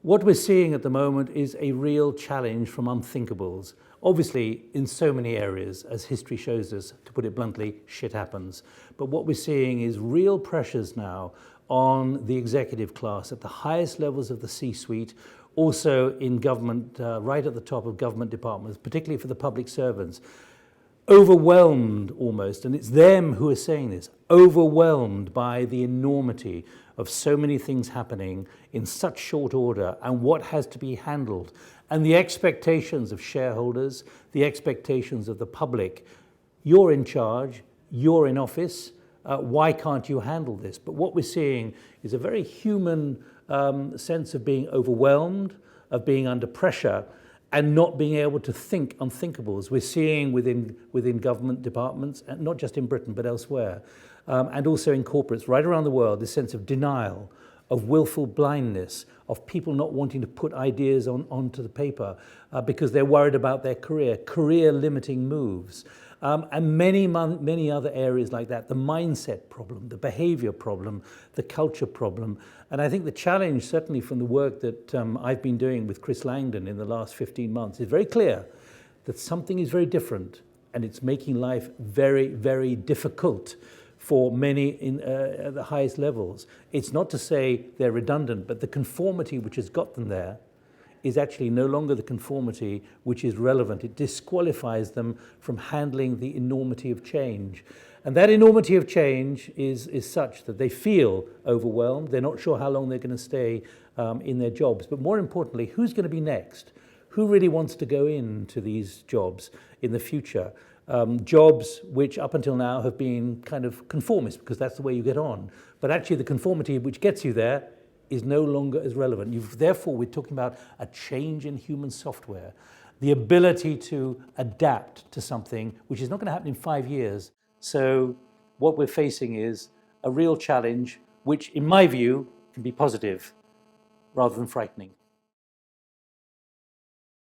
What we're seeing at the moment is a real challenge from unthinkables. Obviously, in so many areas, as history shows us, to put it bluntly, shit happens. But what we're seeing is real pressures now on the executive class at the highest levels of the C-suite, also in government, right at the top of government departments, particularly for the public servants. Overwhelmed almost, and it's them who are saying this, overwhelmed by the enormity of so many things happening in such short order and what has to be handled, and the expectations of shareholders, the expectations of the public. You're in charge, you're in office, why can't you handle this? But what we're seeing is a very human sense of being overwhelmed, of being under pressure, and not being able to think unthinkables. We're seeing within government departments, and not just in Britain, but elsewhere, and also in corporates right around the world, this sense of denial, of willful blindness, of people not wanting to put ideas onto the paper because they're worried about their career-limiting moves. And many other areas like that, the mindset problem, the behavior problem, the culture problem. And I think the challenge, certainly from the work that I've been doing with Chris Langdon in the last 15 months, is very clear that something is very different, and it's making life very, very difficult for many at the highest levels. It's not to say they're redundant, but the conformity which has got them there is actually no longer the conformity which is relevant. It disqualifies them from handling the enormity of change. And that enormity of change is such that they feel overwhelmed. They're not sure how long they're going to stay in their jobs. But more importantly, who's going to be next? Who really wants to go into these jobs in the future? Jobs which up until now have been kind of conformist because that's the way you get on. But actually the conformity which gets you there is no longer as relevant. Therefore, we're talking about a change in human software, the ability to adapt to something which is not going to happen in 5 years. So what we're facing is a real challenge, which in my view can be positive rather than frightening.